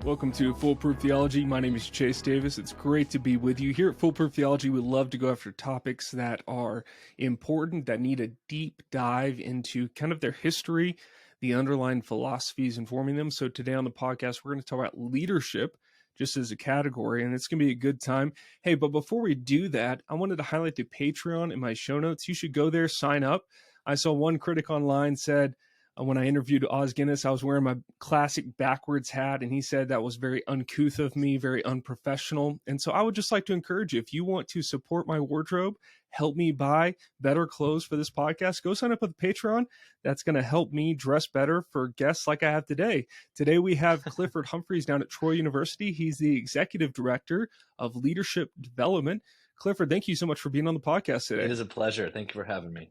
Welcome to Foolproof Theology. My name is Chase Davis. It's great to be with you. Here at Foolproof Theology, we love to go after topics that are important, that need a deep dive into kind of their history, the underlying philosophies informing them. So today on the podcast, we're going to talk about leadership just as a category, and it's going to be a good time. Hey, but before we do that, I wanted to highlight the Patreon in my show notes. You should go there, sign up. I saw one critic online said, when I interviewed Oz Guinness, I was wearing my classic backwards hat, and he said that was very uncouth of me, very unprofessional. And so I would just like to encourage you, if you want to support my wardrobe, help me buy better clothes for this podcast, go sign up with Patreon. That's going to help me dress better for guests like I have today. Today we have Clifford Humphrey down at Troy University. He's the Executive Director of Leadership Development. Clifford, thank you so much for being on the podcast today. It is a pleasure. Thank you for having me.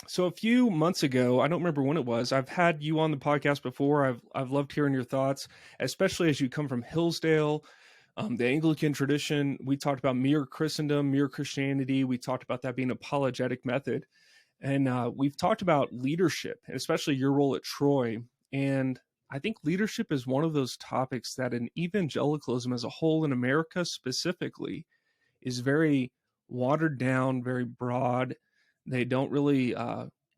So a few months ago, I don't remember when it was, I've had you on the podcast before. I've loved hearing your thoughts, especially as you come from Hillsdale, the Anglican tradition. We talked about mere Christendom, mere Christianity. We talked about that being an apologetic method. And we've talked about leadership, especially your role at Troy. And I think leadership is one of those topics that in evangelicalism as a whole, in America specifically, is very watered down, very broad. They don't really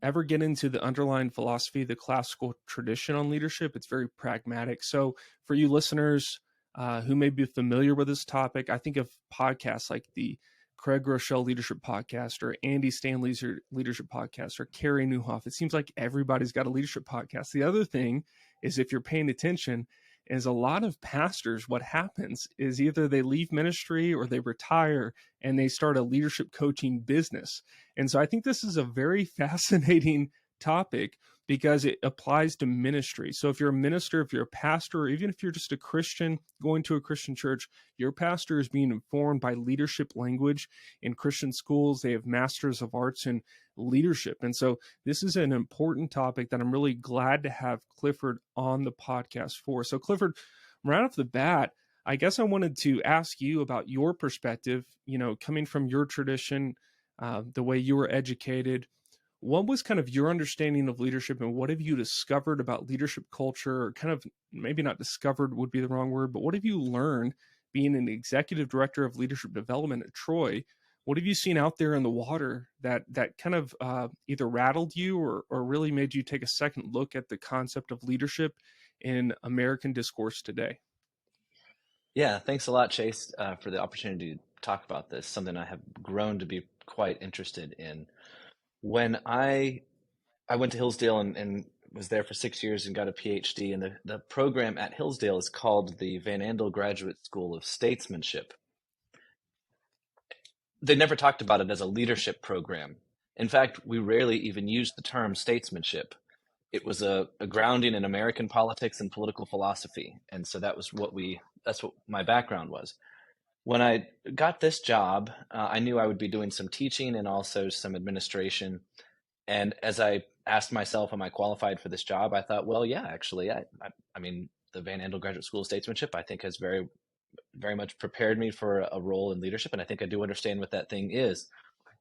ever get into the underlying philosophy, the classical tradition on leadership. It's very pragmatic. So for you listeners who may be familiar with this topic, I think of podcasts like the Craig Rochelle Leadership Podcast or Andy Stanley's Leadership Podcast or Carrie Newhoff. It seems like everybody's got a leadership podcast. The other thing is, if you're paying attention, is a lot of pastors, what happens is either they leave ministry or they retire and they start a leadership coaching business. And so I think this is a very fascinating topic because it applies to ministry. So if you're a minister, if you're a pastor, or even if you're just a Christian going to a Christian church, your pastor is being informed by leadership language in Christian schools. They have masters of arts in leadership. And so this is an important topic that I'm really glad to have Clifford on the podcast for. So Clifford, right off the bat, I guess I wanted to ask you about your perspective, coming from your tradition, the way you were educated. What was kind of your understanding of leadership, and what have you discovered about leadership culture, or kind of maybe not discovered would be the wrong word, but what have you learned being an executive director of leadership development at Troy? What have you seen out there in the water that kind of either rattled you or really made you take a second look at the concept of leadership in American discourse today? Yeah, thanks a lot, Chase, for the opportunity to talk about this, something I have grown to be quite interested in. When I went to Hillsdale and was there for 6 years and got a PhD, and the program at Hillsdale is called the Van Andel Graduate School of Statesmanship. They never talked about it as a leadership program. In fact, we rarely even used the term statesmanship. It was a grounding in American politics and political philosophy. And so that's what my background was. When I got this job, I knew I would be doing some teaching and also some administration. And as I asked myself, am I qualified for this job? I thought, well, yeah, actually, I mean, the Van Andel Graduate School of Statesmanship, I think, has very, very much prepared me for a role in leadership. And I think I do understand what that thing is.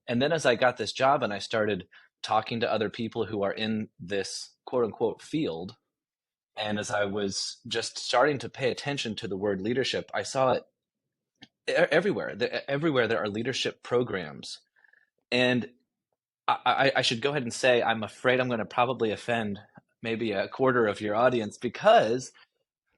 And then as I got this job and I started talking to other people who are in this quote unquote field, and as I was just starting to pay attention to the word leadership, I saw it everywhere. Everywhere there are leadership programs. And I should go ahead and say, I'm afraid I'm going to probably offend maybe a quarter of your audience, because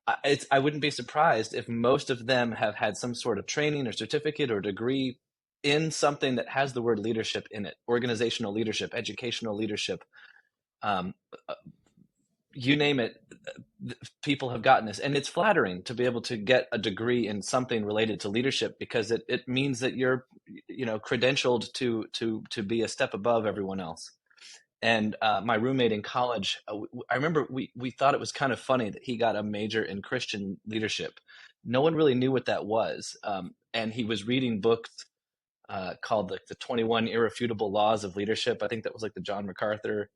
I wouldn't be surprised if most of them have had some sort of training or certificate or degree in something that has the word leadership in it: organizational leadership, educational leadership, you name it. People have gotten this, and it's flattering to be able to get a degree in something related to leadership, because it means that you're credentialed to be a step above everyone else. And my roommate in college, I remember we thought it was kind of funny that he got a major in Christian leadership. No one really knew what that was, and he was reading books called the 21 Irrefutable Laws of Leadership. I think that was like the John MacArthur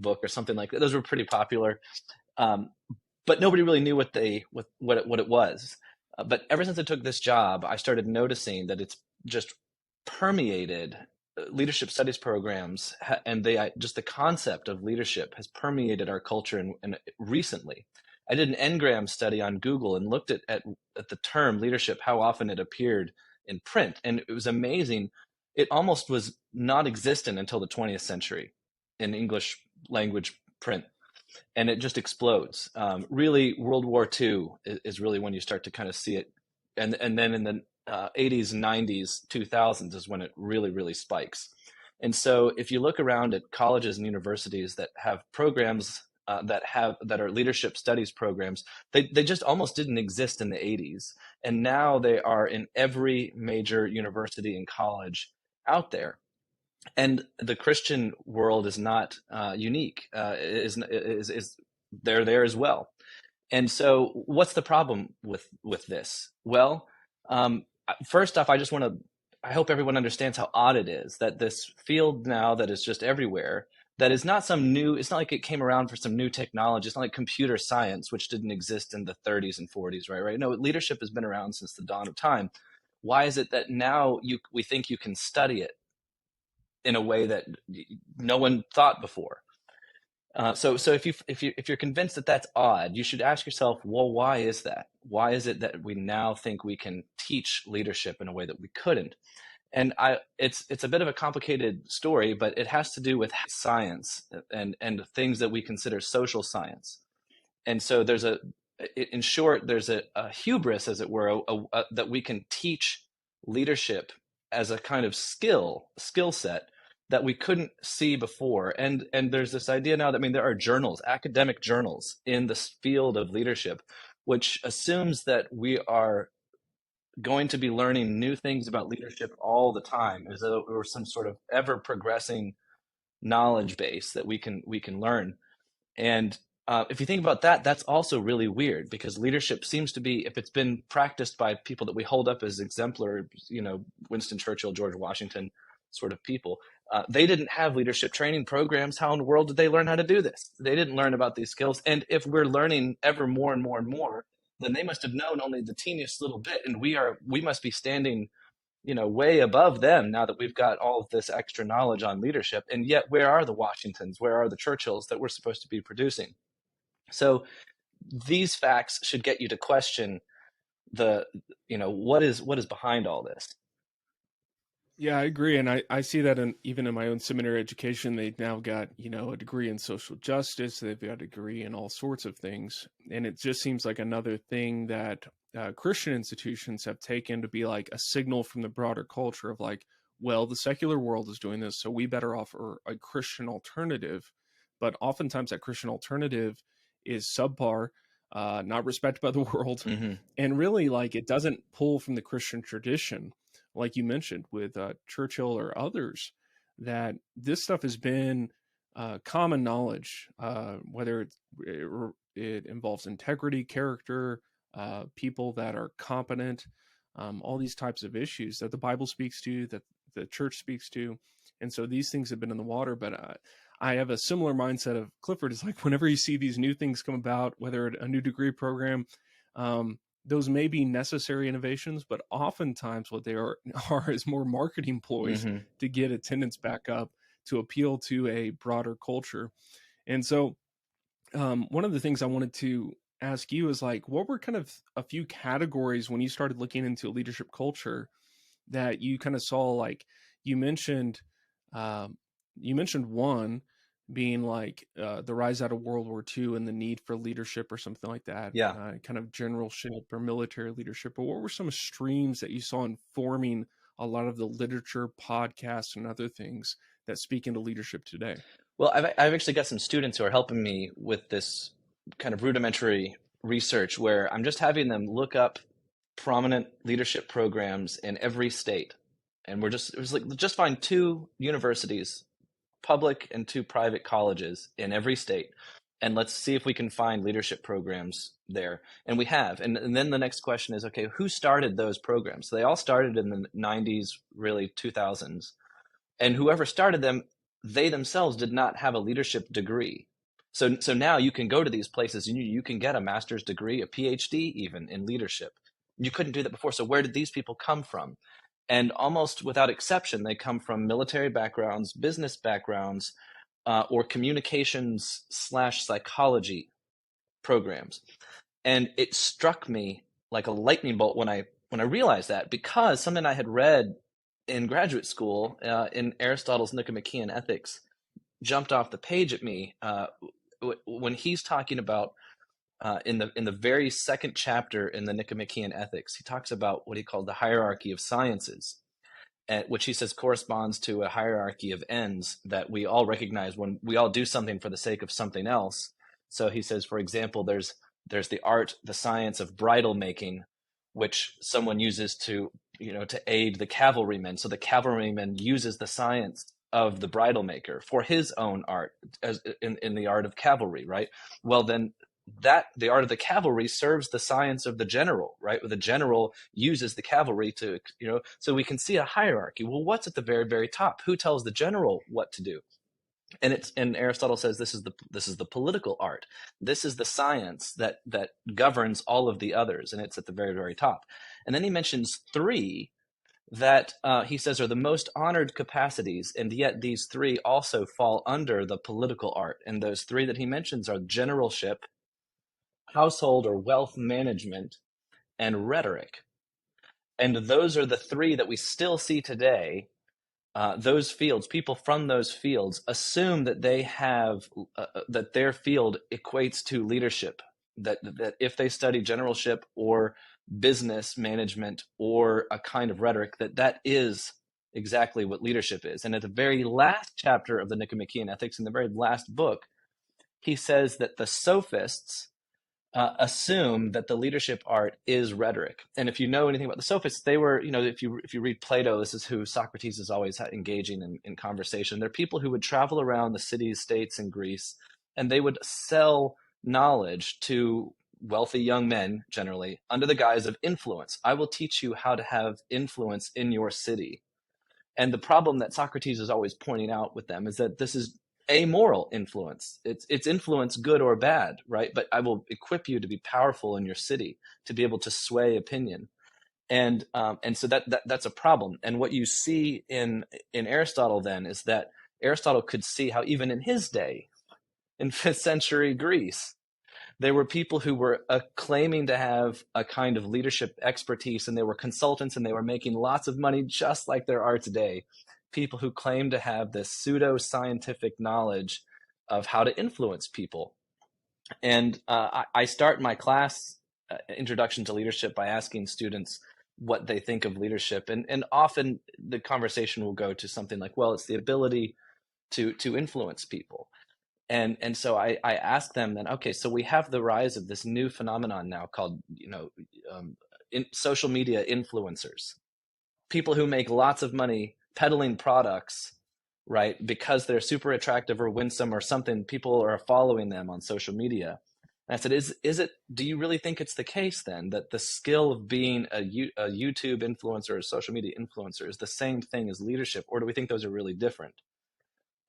book or something like that. Those were pretty popular, but nobody really knew what it was. But ever since I took this job, I started noticing that it's just permeated leadership studies programs, and just the concept of leadership has permeated our culture and recently. I did an Ngram study on Google and looked at the term leadership, how often it appeared in print. And it was amazing. It almost was non-existent until the 20th century in English language print. And it just explodes. Really, World War II is really when you start to kind of see it. And then in the 80s, 90s, 2000s is when it really, really spikes. And so if you look around at colleges and universities that have programs that are leadership studies programs, they just almost didn't exist in the 80s. And now they are in every major university and college out there. And the Christian world is not unique, is they're there as well. And so what's the problem with this? Well, first off, I hope everyone understands how odd it is that this field now that is just everywhere, that is not some new, it's not like it came around for some new technology. It's not like computer science, which didn't exist in the 30s and 40s, right? No, leadership has been around since the dawn of time. Why is it that now we think you can study it in a way that no one thought before? So if you're convinced that that's odd, you should ask yourself, well, why is that? Why is it that we now think we can teach leadership in a way that we couldn't? And it's a bit of a complicated story, but it has to do with science and things that we consider social science. And so in short, there's a hubris, as it were, that we can teach leadership as a kind of skill set that we couldn't see before. And there's this idea now that, I mean, there are journals, academic journals in the field of leadership, which assumes that we are going to be learning new things about leadership all the time, as though we're some sort of ever progressing knowledge base that we can learn. And if you think about that, that's also really weird, because leadership seems to be, if it's been practiced by people that we hold up as exemplar, Winston Churchill, George Washington sort of people, they didn't have leadership training programs. How in the world did they learn how to do this? They didn't learn about these skills. And if we're learning ever more and more and more, then they must have known only the teeniest little bit. And we must be standing, way above them now that we've got all of this extra knowledge on leadership. And yet, where are the Washingtons? Where are the Churchills that we're supposed to be producing? So these facts should get you to question what is behind all this. Yeah, I agree. And I see that even in my own seminary education, they've now got, a degree in social justice. They've got a degree in all sorts of things. And it just seems like another thing that Christian institutions have taken to be like a signal from the broader culture of like, well, the secular world is doing this, so we better offer a Christian alternative. But oftentimes that Christian alternative is subpar, not respected by the world. Mm-hmm. And really, like, it doesn't pull from the Christian tradition, like you mentioned with Churchill or others, that this stuff has been common knowledge, whether it involves integrity, character, people that are competent, all these types of issues that the Bible speaks to, that the church speaks to. And so these things have been in the water, but I have a similar mindset of Clifford. Is like, whenever you see these new things come about, whether a new degree program, those may be necessary innovations, but oftentimes what they are is more marketing ploys Mm-hmm. to get attendance back up, to appeal to a broader culture. And so one of the things I wanted to ask you is like, what were kind of a few categories when you started looking into leadership culture that you kind of saw? Like you mentioned one being like the rise out of World War II and the need for leadership or something like that, Yeah. kind of generalship or military leadership. But what were some streams that you saw informing a lot of the literature, podcasts, and other things that speak into leadership today? Well, I've actually got some students who are helping me with this kind of rudimentary research, where I'm just having them look up prominent leadership programs in every state. And it was like, just find 2 universities, public and 2 private colleges in every state, and let's see if we can find leadership programs there. And we have. And then the next question is, okay, who started those programs? So they all started in the 90s, really 2000s. And whoever started them, they themselves did not have a leadership degree. So now you can go to these places and you can get a master's degree, a PhD even, in leadership. You couldn't do that before. So where did these people come from? And almost without exception, they come from military backgrounds, business backgrounds, or communications / psychology programs. And it struck me like a lightning bolt when I realized that, because something I had read in graduate school in Aristotle's Nicomachean Ethics jumped off the page at me when he's talking about in the very second chapter in the Nicomachean Ethics. He talks about what he called the hierarchy of sciences, which he says corresponds to a hierarchy of ends that we all recognize when we all do something for the sake of something else. So he says, for example, there's the art, the science of bridle making, which someone uses to aid the cavalryman. So the cavalryman uses the science of the bridle maker for his own art, as in the art of cavalry, right? Well, then that the art of the cavalry serves the science of the general, right? The general uses the cavalry to, so we can see a hierarchy. Well, what's at the very, very top? Who tells the general what to do? And Aristotle says this is the political art. This is the science that governs all of the others, and it's at the very, very top. And then he mentions three that he says are the most honored capacities, and yet these three also fall under the political art. And those three that he mentions are generalship, household or wealth management, and rhetoric. And those are the three that we still see today. Those fields, people from those fields assume that they have that their field equates to leadership. That if they study generalship or business management or a kind of rhetoric, that is exactly what leadership is. And at the very last chapter of the Nicomachean Ethics, in the very last book, he says that the sophists assume that the leadership art is rhetoric. And if you know anything about the sophists, they were, if you read Plato, this is who Socrates is always engaging in conversation. They're people who would travel around the cities, states in Greece, and they would sell knowledge to wealthy young men, generally, under the guise of influence. I will teach you how to have influence in your city. And the problem that Socrates is always pointing out with them is that this is amoral influence. It's influence, good or bad, right? But I will equip you to be powerful in your city, to be able to sway opinion, and so that's a problem. And what you see in Aristotle then is that Aristotle could see how even in his day, in 5th century Greece, there were people who were claiming to have a kind of leadership expertise, and they were consultants, and they were making lots of money, just like there are today. People who claim to have this pseudo-scientific knowledge of how to influence people. And I start my class, Introduction to Leadership, by asking students what they think of leadership. And often the conversation will go to something like, well, it's the ability to influence people. And so I ask them then, okay, so we have the rise of this new phenomenon now called, social media influencers, people who make lots of money peddling products, right? Because they're super attractive or winsome or something, people are following them on social media. And I said, is it, do you really think it's the case then that the skill of being a YouTube influencer or a social media influencer is the same thing as leadership? Or do we think those are really different?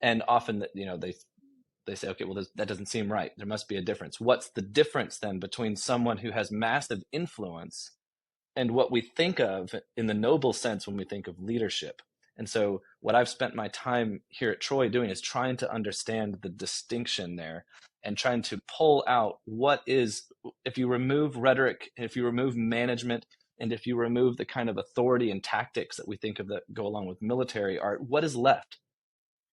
And often, they say, okay, well, that doesn't seem right. There must be a difference. What's the difference then between someone who has massive influence and what we think of in the noble sense when we think of leadership? And so what I've spent my time here at Troy doing is trying to understand the distinction there and trying to pull out what is, if you remove rhetoric, if you remove management, and if you remove the kind of authority and tactics that we think of that go along with military art, what is left?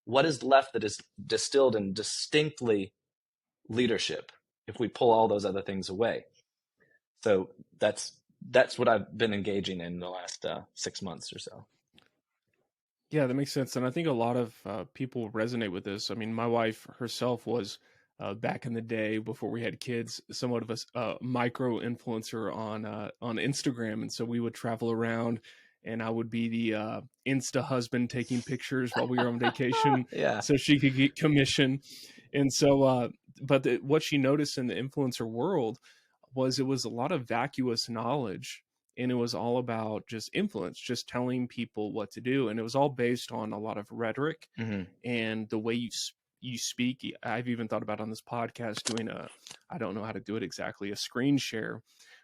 What is left that is distilled in distinctly leadership if we pull all those other things away? So that's what I've been engaging in the last 6 months or so. Yeah, that makes sense. And I think a lot of people resonate with this. I mean, my wife herself was back in the day before we had kids, somewhat of a micro influencer on Instagram. And so we would travel around and I would be the Insta husband taking pictures while we were on vacation Yeah. so she could get commission. And so, what she noticed in the influencer world was it was a lot of vacuous knowledge and it was all about just influence, just telling people what to do. And it was all based on a lot of rhetoric Mm-hmm. and the way you speak. I've even thought about on this podcast doing I don't know how to do it exactly, a screen share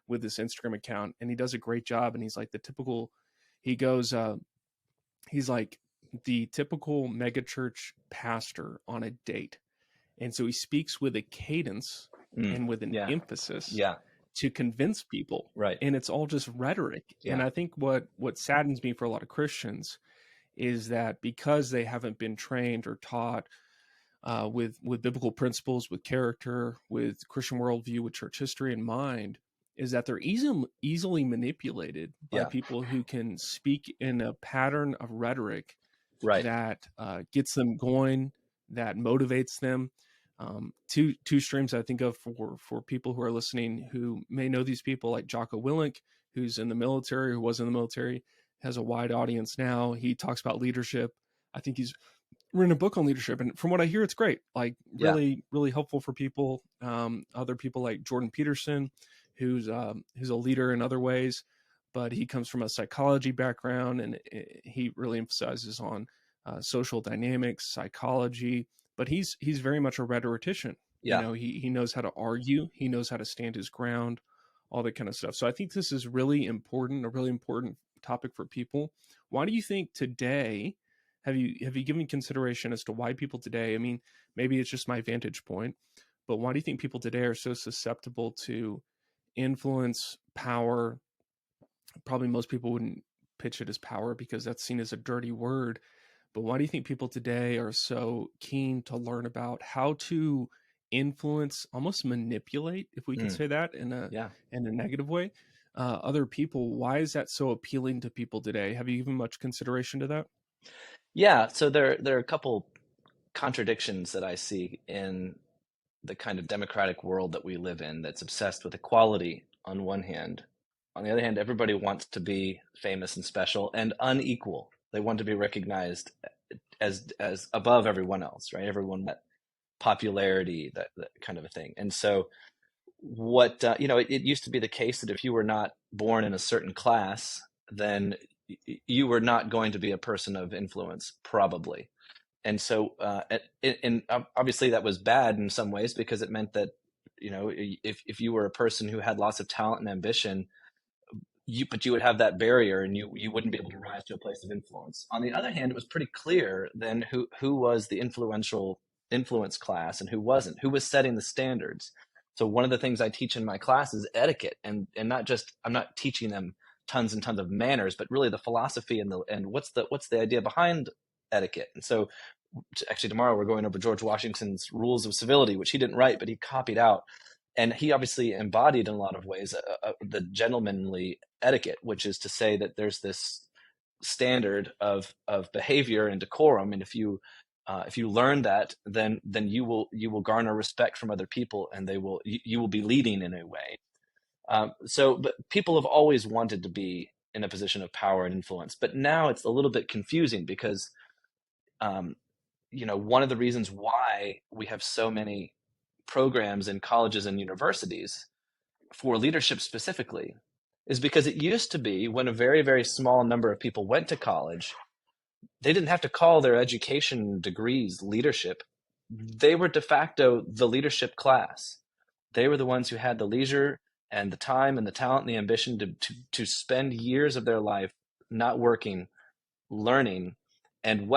with this Instagram account. And he does a great job. And he's like he goes, he's like the typical megachurch pastor on a date. And so he speaks with a cadence Mm. and with an Yeah. emphasis Yeah. to convince people. Right. And it's all just rhetoric. And Yeah. I think what saddens me for a lot of Christians is that because they haven't been trained or taught with biblical principles, with character, with Christian worldview, with church history in mind, is that they're easily manipulated by Yeah. people who can speak in a pattern of rhetoric Right. that gets them going, that motivates them. Two streams I think of for people who are listening who may know these people, like Jocko Willink, who's in the military, who was in the military, has a wide audience now. He talks about leadership. I think he's written a book on leadership, and from what I hear, it's great. Like Yeah. really helpful for people. Other people like Jordan Peterson, who's a leader in other ways, but he comes from a psychology background, and he really emphasizes on social dynamics, psychology. But he's very much a rhetorician. You Yeah. know, he knows how to argue, he knows how to stand his ground, all that kind of stuff. So I think this is really important, a really important topic for people. Why do you think today? Have you given consideration as to why people today? I mean, maybe it's just my vantage point, but why do you think people today are so susceptible to influence, power? Probably most people wouldn't pitch it as power because that's seen as a dirty word. But why do you think people today are so keen to learn about how to influence, almost manipulate, if we could Mm. say that Yeah. in a negative way, other people? Why is that so appealing to people today? Have you given much consideration to that? Yeah. So there are a couple contradictions that I see in the kind of democratic world that we live in that's obsessed with equality on one hand. On the other hand, everybody wants to be famous and special and unequal. They want to be recognized as above everyone else, right? Everyone that popularity, that kind of a thing. And so what it used to be the case that if you were not born in a certain class, then you were not going to be a person of influence, probably. And so, and obviously that was bad in some ways because it meant that, if you were a person who had lots of talent and ambition, but you would have that barrier and you wouldn't be able to rise to a place of influence. On the other hand, it was pretty clear then who was the influence class and who wasn't, who was setting the standards. So one of the things I teach in my class is etiquette, and not just, I'm not teaching them tons and tons of manners, but really the philosophy and what's the idea behind etiquette. And so actually tomorrow we're going over George Washington's Rules of Civility, which he didn't write, but he copied out. And he obviously embodied in a lot of ways the gentlemanly etiquette, which is to say that there's this standard of behavior and decorum, and if you learn that, then you will garner respect from other people, and you will be leading in a way. But people have always wanted to be in a position of power and influence, but now it's a little bit confusing because um, one of the reasons why we have so many programs in colleges and universities for leadership specifically is because it used to be when a very, very small number of people went to college, they didn't have to call their education degrees leadership. They were de facto the leadership class. They were the ones who had the leisure and the time and the talent and the ambition to spend years of their life not working, learning, and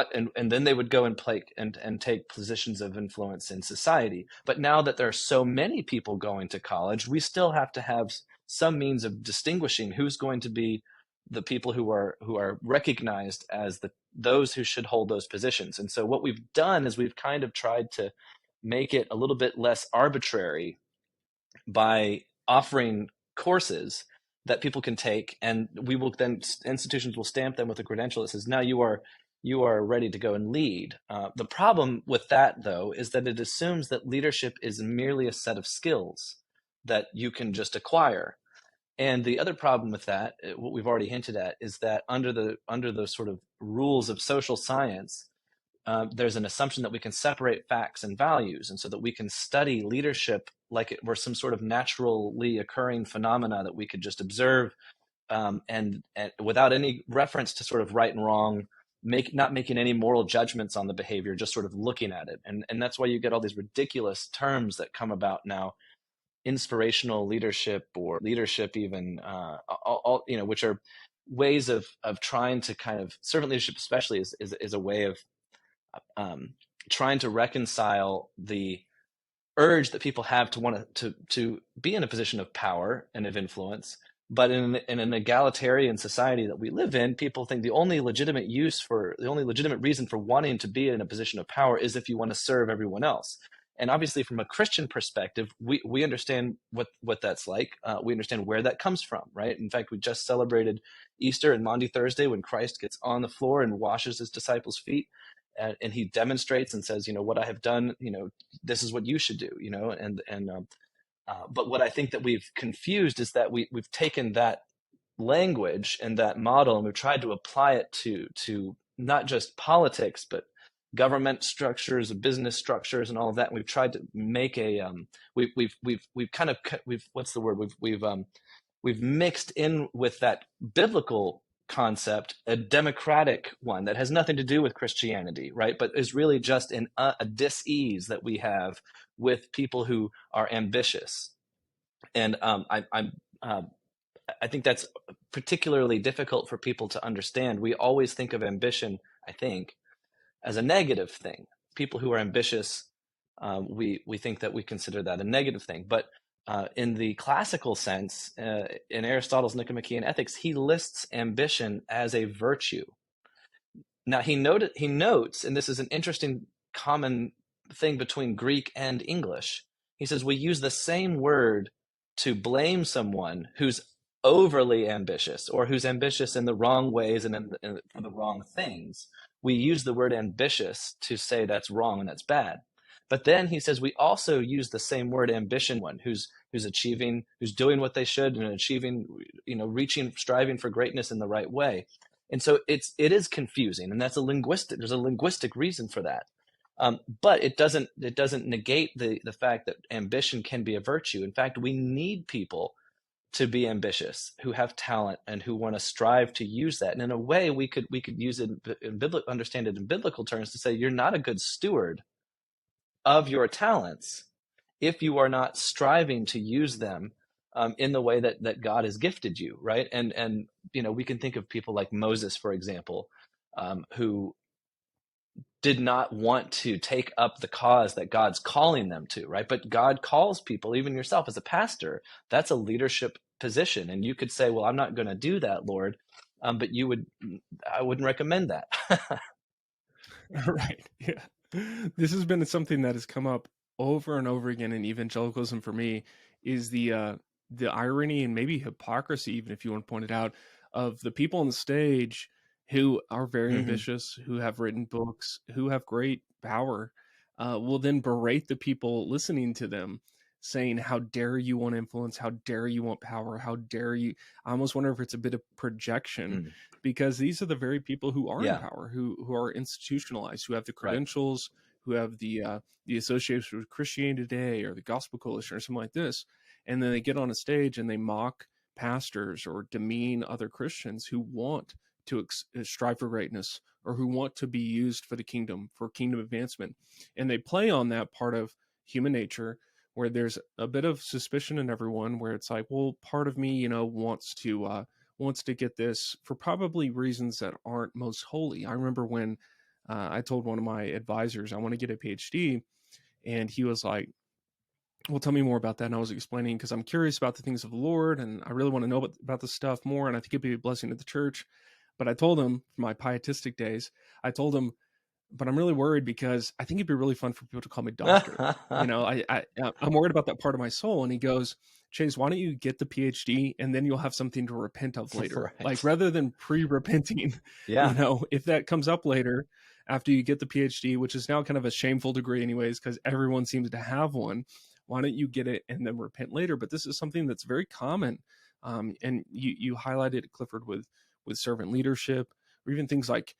then they would go and play and take positions of influence in society. But now that there are so many people going to college, we still have to have some means of distinguishing who's going to be the people who are recognized as those who should hold those positions. And so what we've done is we've kind of tried to make it a little bit less arbitrary by offering courses that people can take, and we will then institutions will stamp them with a credential that says now you are ready to go and lead. The problem with that, though, is that it assumes that leadership is merely a set of skills that you can just acquire. And the other problem with that, what we've already hinted at, is that under the sort of rules of social science, there's an assumption that we can separate facts and values, and so that we can study leadership like it were some sort of naturally occurring phenomena that we could just observe, and without any reference to sort of right and wrong, not making any moral judgments on the behavior, just sort of looking at it. And that's why you get all these ridiculous terms that come about now, inspirational leadership or leadership even, which are ways of trying to kind of, servant leadership especially is a way of trying to reconcile the urge that people have to want to be in a position of power and of influence. But in an egalitarian society that we live in, people think the only legitimate reason for wanting to be in a position of power is if you want to serve everyone else. And obviously, from a Christian perspective, we understand what that's like. We understand where that comes from, right? In fact, we just celebrated Easter and Maundy Thursday, when Christ gets on the floor and washes his disciples' feet, and he demonstrates and says, what I have done, this is what you should do, but what I think that we've confused is that we've taken that language and that model, and we've tried to apply it to not just politics, but government structures, business structures, and all of that. And we've tried to make we've mixed in with that biblical concept a democratic one that has nothing to do with Christianity, right? But is really just a dis-ease that we have with people who are ambitious. And I think that's particularly difficult for people to understand. We always think of ambition, I think, as a negative thing. People who are ambitious, we think that we consider that a negative thing. But in the classical sense, in Aristotle's Nicomachean Ethics, he lists ambition as a virtue. Now he notes, and this is an interesting common thing between Greek and English. He says we use the same word to blame someone who's overly ambitious, or who's ambitious in the wrong ways and for the wrong things. We use the word ambitious to say that's wrong and that's bad. But then he says we also use the same word ambition, one who's achieving, who's doing what they should and achieving, reaching, striving for greatness in the right way. And so it is confusing, and there's a linguistic reason for that. But it doesn't negate the fact that ambition can be a virtue. In fact, we need people to be ambitious, who have talent and who want to strive to use that. And in a way, we could use it understand it in biblical terms to say you're not a good steward of your talents if you are not striving to use them in the way that God has gifted you, right? And we can think of people like Moses, for example, who did not want to take up the cause that God's calling them to, right? But God calls people, even yourself as a pastor, that's a leadership position. And you could say, well, I'm not going to do that, Lord. But I wouldn't recommend that. Right. Yeah. This has been something that has come up over and over again in evangelicalism for me, is the irony and maybe hypocrisy, even if you want to point it out, of the people on the stage who are very ambitious, who have written books, who have great power, will then berate the people listening to them, saying, how dare you want influence? How dare you want power? How dare you? I almost wonder if it's a bit of projection, because these are the very people who are in power, who are institutionalized, who have the credentials, who have the association with Christianity Today or the Gospel Coalition or something like this. And then they get on a stage and they mock pastors or demean other Christians who want to strive for greatness, or who want to be used for the kingdom, for kingdom advancement. And they play on that part of human nature, where there's a bit of suspicion in everyone, where it's like, well, part of me, wants to get this for probably reasons that aren't most holy. I remember when I told one of my advisors I want to get a PhD, and he was like, well, tell me more about that. And I was explaining, because I'm curious about the things of the Lord, and I really want to know about this stuff more, and I think it'd be a blessing to the church. But I told him, for my pietistic days, but I'm really worried because I think it'd be really fun for people to call me doctor. I'm worried about that part of my soul. And he goes, Chase, why don't you get the PhD and then you'll have something to repent of later? Right. Like, rather than pre-repenting, if that comes up later after you get the PhD, which is now kind of a shameful degree anyways, because everyone seems to have one, why don't you get it and then repent later? But this is something that's very common. And you highlighted, Clifford, with servant leadership, or even things like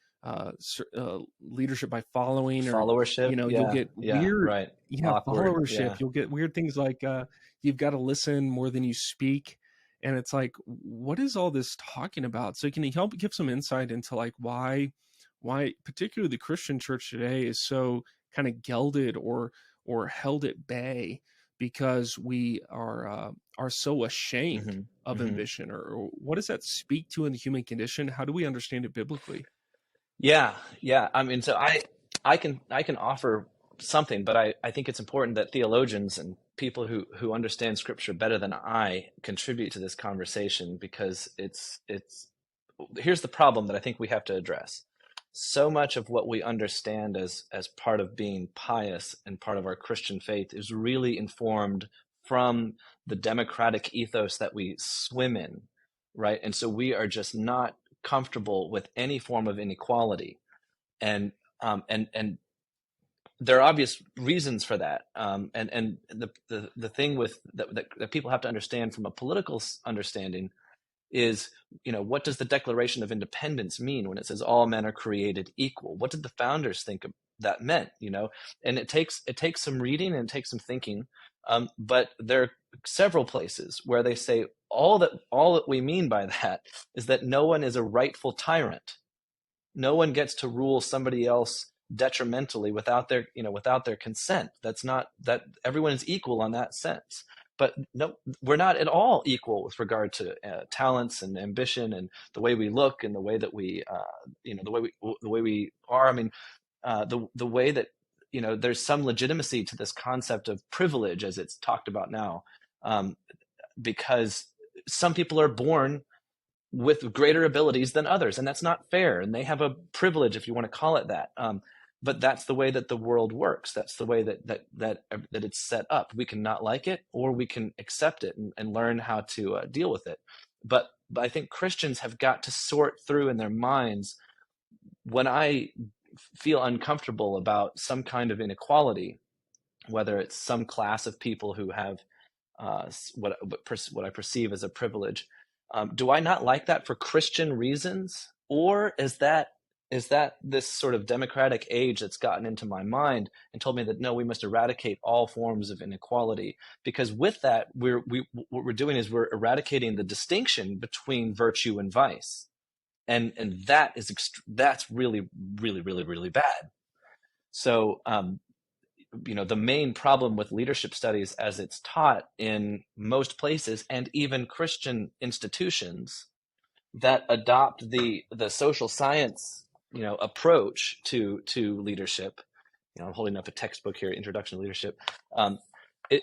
leadership by following, or followership. You'll get weird, Awkward. followership. You'll get weird things like you've got to listen more than you speak, and it's like, what is all this talking about? So can you help give some insight into like why particularly the Christian church today is so kind of gelded or held at bay, because we are so ashamed of ambition, or what does that speak to in the human condition? How do we understand it biblically? Yeah. I mean, so I can offer something, but I think it's important that theologians and people who understand scripture better than I contribute to this conversation, because it's here's the problem that I think we have to address. So much of what we understand as part of being pious and part of our Christian faith is really informed from the democratic ethos that we swim in, right? And so we are just not comfortable with any form of inequality, and there are obvious reasons for that. And the thing with that people have to understand from a political understanding is, what does the Declaration of Independence mean when it says all men are created equal? What did the founders think that meant? And it takes some reading and it takes some thinking. But there are several places where they say all that we mean by that is that no one is a rightful tyrant. No one gets to rule somebody else detrimentally without their consent. That's not that everyone is equal on that sense. But no, we're not at all equal with regard to talents and ambition and the way we look and the way that we, the way we are. I mean, the way that there's some legitimacy to this concept of privilege as it's talked about now, because some people are born with greater abilities than others, and that's not fair. And they have a privilege, if you want to call it that. But that's the way that the world works. That's the way that it's set up. We can not like it, or we can accept it and learn how to deal with it. But I think Christians have got to sort through in their minds, when I feel uncomfortable about some kind of inequality, whether it's some class of people who have what I perceive as a privilege. Do I not like that for Christian reasons, or is that this sort of democratic age that's gotten into my mind and told me that no, we must eradicate all forms of inequality? Because with that, what we're doing is we're eradicating the distinction between virtue and vice, and that's really, really, really, really bad. So the main problem with leadership studies as it's taught in most places, and even Christian institutions that adopt the social science approach to leadership. I'm holding up a textbook here, Introduction to Leadership,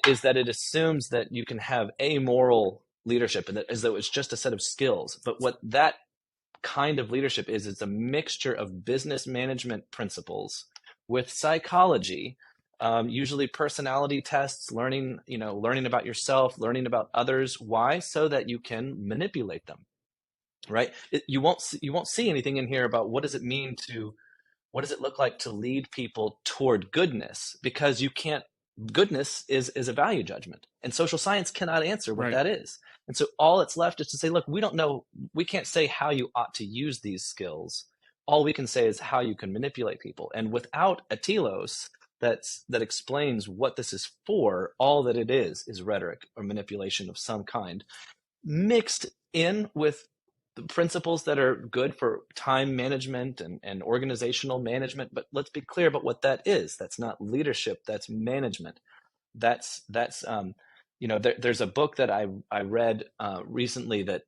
is that it assumes that you can have amoral leadership, and that as though it's just a set of skills. But what that kind of leadership is, it's a mixture of business management principles with psychology, usually personality tests, learning about yourself, learning about others. Why? So that you can manipulate them, right? You won't see anything in here about what does it look like to lead people toward goodness, because you can't. Goodness is a value judgment, and social science cannot answer what that is. And so all it's left is to say, look, we don't know, we can't say how you ought to use these skills. All we can say is how you can manipulate people. And without a telos that explains what this is for, all that it is rhetoric or manipulation of some kind, mixed in with the principles that are good for time management and organizational management. But let's be clear about what that is. That's not leadership, that's management. There's a book that I read recently that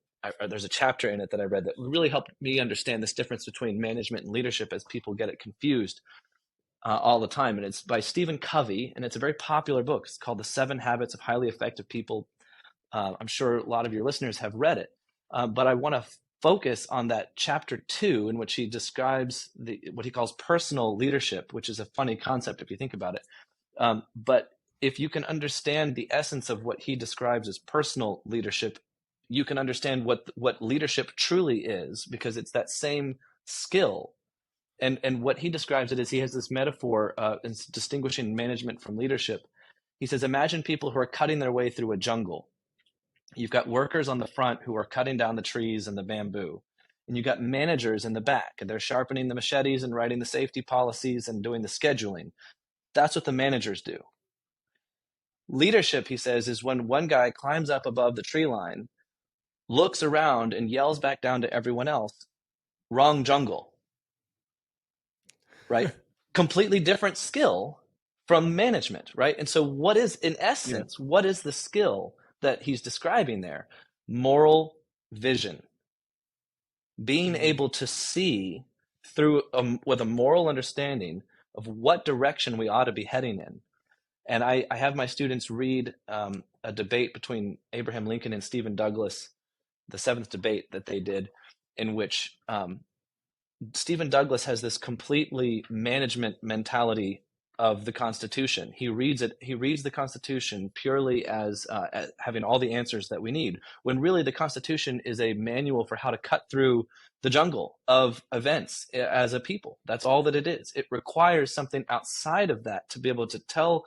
there's a chapter in it that I read that really helped me understand this difference between management and leadership, as people get it confused all the time. And it's by Stephen Covey, and it's a very popular book. It's called The 7 Habits of Highly Effective People. I'm sure a lot of your listeners have read it, but I want to focus on that chapter 2, in which he describes what he calls personal leadership, which is a funny concept if you think about it. But if you can understand the essence of what he describes as personal leadership, you can understand what leadership truly is, because it's that same skill. And what he describes it as, he has this metaphor in distinguishing management from leadership. He says, imagine people who are cutting their way through a jungle. You've got workers on the front who are cutting down the trees and the bamboo. And you've got managers in the back, and they're sharpening the machetes and writing the safety policies and doing the scheduling. That's what the managers do. Leadership, he says, is when one guy climbs up above the tree line, looks around, and yells back down to everyone else, wrong jungle. Right? Completely different skill from management, right? And so what is, in essence, what is the skill that he's describing there? Moral vision. Being able to see through with a moral understanding of what direction we ought to be heading in. And I have my students read a debate between Abraham Lincoln and Stephen Douglas, the seventh debate that they did, in which Stephen Douglas has this completely management mentality of the Constitution. He reads it. He reads the Constitution purely as having all the answers that we need, when really the Constitution is a manual for how to cut through the jungle of events as a people. That's all that it is. It requires something outside of that to be able to tell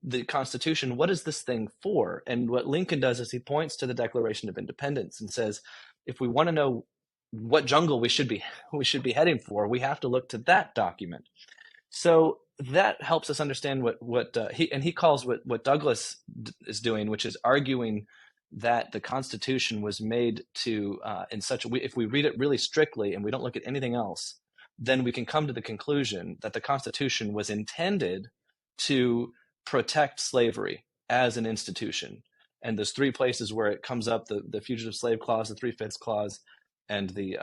the Constitution, what is this thing for? And what Lincoln does is he points to the Declaration of Independence and says, if we want to know what jungle we should be heading for, we have to look to that document. So that helps us understand what he calls what Douglas is doing, which is arguing that the Constitution was made to in such a way, if we read it really strictly and we don't look at anything else, then we can come to the conclusion that the Constitution was intended to protect slavery as an institution. And there's three places where it comes up: the Fugitive Slave Clause, the Three-Fifths Clause, and the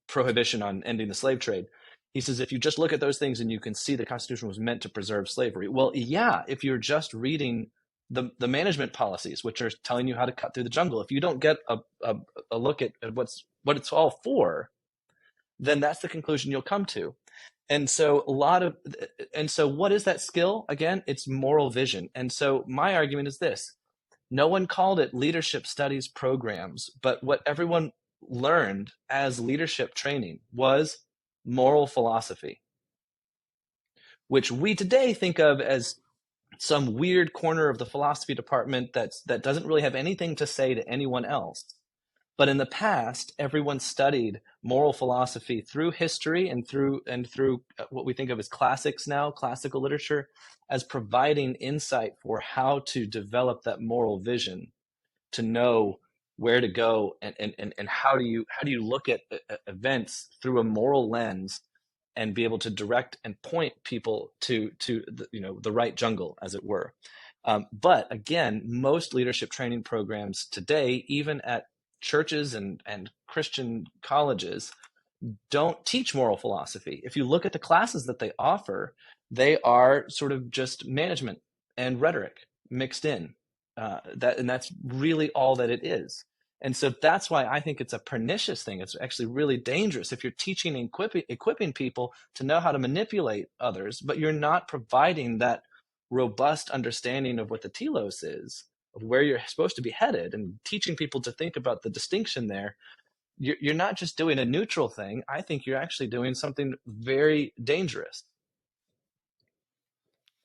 prohibition on ending the slave trade. He says, if you just look at those things and you can see the Constitution was meant to preserve slavery. Well, yeah, if you're just reading the management policies, which are telling you how to cut through the jungle, if you don't get a look at what it's all for, then that's the conclusion you'll come to. And so what is that skill? Again, it's moral vision. And so my argument is this: no one called it leadership studies programs, but what everyone learned as leadership training was moral philosophy, which we today think of as some weird corner of the philosophy department that doesn't really have anything to say to anyone else. But in the past, everyone studied moral philosophy through history and through what we think of as classics now, classical literature, as providing insight for how to develop that moral vision, to know where to go and how do you look at events through a moral lens and be able to direct and point people to the right jungle, as it were. But again, most leadership training programs today, even at churches and Christian colleges, don't teach moral philosophy. If you look at the classes that they offer, they are sort of just management and rhetoric mixed in. That's really all that it is. And so that's why I think it's a pernicious thing. It's actually really dangerous if you're teaching and equipping people to know how to manipulate others, but you're not providing that robust understanding of what the telos is, of where you're supposed to be headed, and teaching people to think about the distinction there. You're not just doing a neutral thing. I think you're actually doing something very dangerous.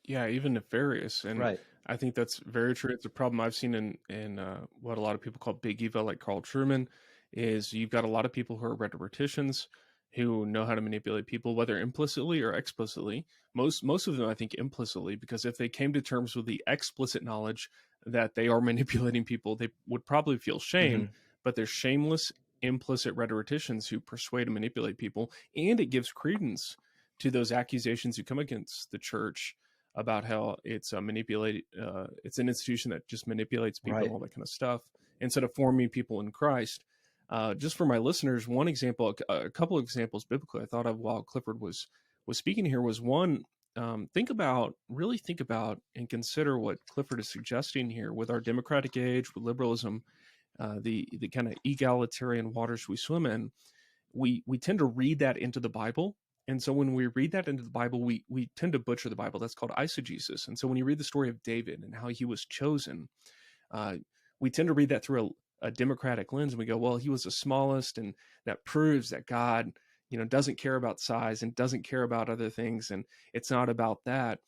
Yeah, even nefarious. And Right. I think that's very true. It's a problem I've seen in what a lot of people call big Eva, like Carl Truman, is you've got a lot of people who are rhetoricians who know how to manipulate people, whether implicitly or explicitly. Most of them, I think, implicitly, because if they came to terms with the explicit knowledge that they are manipulating people, they would probably feel shame. Mm-hmm. But they're shameless, implicit rhetoricians who persuade and manipulate people, and it gives credence to those accusations who come against the church about how it's it's an institution that just manipulates people Right. and all that kind of stuff, instead of forming people in Christ. Just for my listeners, one example, a couple of examples biblically I thought of while Clifford was speaking here was one. Really think about and consider what Clifford is suggesting here with our democratic age, with liberalism, the kind of egalitarian waters we swim in. We tend to read that into the Bible. And so when we read that into the Bible, we tend to butcher the Bible. That's called eisegesis. And so when you read the story of David and how he was chosen, we tend to read that through a democratic lens. And we go, well, he was the smallest, and that proves that God, doesn't care about size and doesn't care about other things. And it's not about that.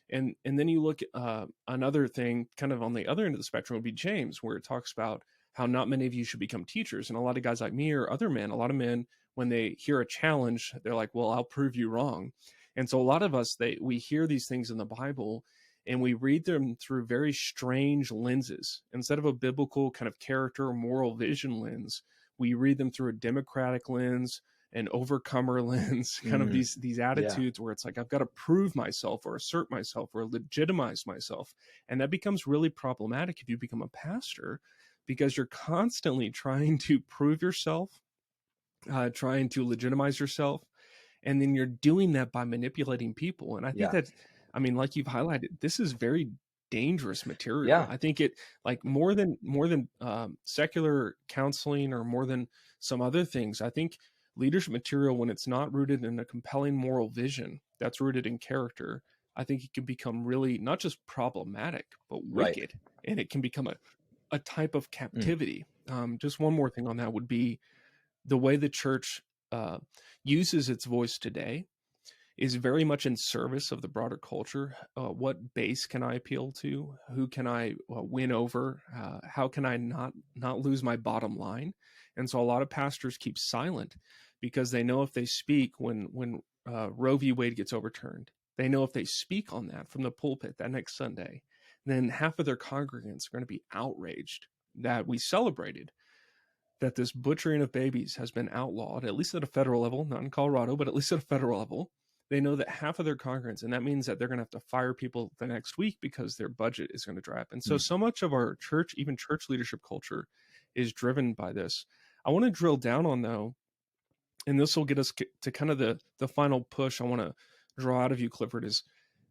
And then you look at another thing kind of on the other end of the spectrum would be James, where it talks about how not many of you should become teachers. And a lot of guys like me or other men, a lot of men, when they hear a challenge, they're like, well, I'll prove you wrong. And so a lot of us, we hear these things in the Bible and we read them through very strange lenses. Instead of a biblical kind of character or moral vision lens, we read them through a democratic lens, an overcomer lens, kind of these attitudes where it's like, I've got to prove myself or assert myself or legitimize myself. And that becomes really problematic if you become a pastor, because you're constantly trying to prove yourself trying to legitimize yourself, and then you're doing that by manipulating people. And I think Yeah. that, I mean, like you've highlighted, this is very dangerous material. Yeah. I think it, like, more than secular counseling or more than some other things, I think leadership material, when it's not rooted in a compelling moral vision that's rooted in character, I think it can become really not just problematic but Right. wicked, and it can become a type of Mm. captivity. Just one more thing on that would be the way the church uh, uses its voice today is very much in service of the broader culture. What base can I appeal to? Who can I win over? How can I not lose my bottom line? And so a lot of pastors keep silent because they know if they speak when Roe v. Wade gets overturned, they know if they speak on that from the pulpit that next Sunday, then half of their congregants are going to be outraged that we celebrated that this butchering of babies has been outlawed, at least at a federal level, not in Colorado, but at least at a federal level. They know that half of their congregants, and that means that they're going to have to fire people the next week because their budget is going to dry up. And so, Mm. so much of our church, even church leadership culture, is driven by this. I want to drill down on, though, and this will get us to kind of the final push I want to draw out of you, Clifford, is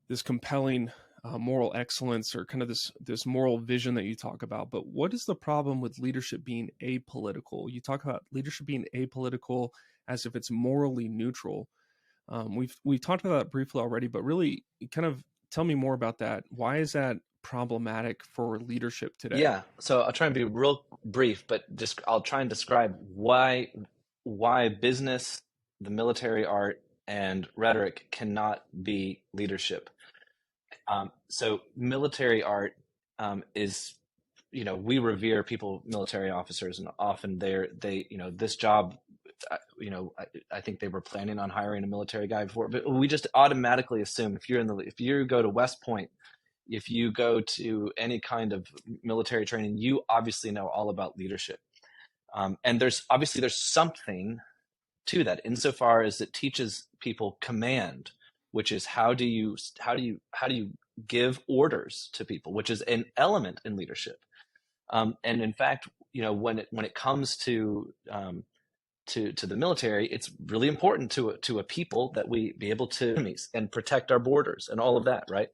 this compelling moral excellence, or kind of this moral vision that you talk about. But what is the problem with leadership being apolitical? You talk about leadership being apolitical as if it's morally neutral. We've talked about that briefly already, but really kind of tell me more about that. Why is that problematic for leadership today? Yeah. So I'll try and be real brief, but just I'll try and describe why business, the military art, and rhetoric cannot be leadership. So military art is, we revere people, military officers, and often this job, I think they were planning on hiring a military guy before, but we just automatically assume if you go to West Point, if you go to any kind of military training, you obviously know all about leadership. And there's something to that insofar as it teaches people command, which is how do you give orders to people, which is an element in leadership. And in fact, when it comes to the military, it's really important to a people that we be able to enemies and protect our borders and all of that, right?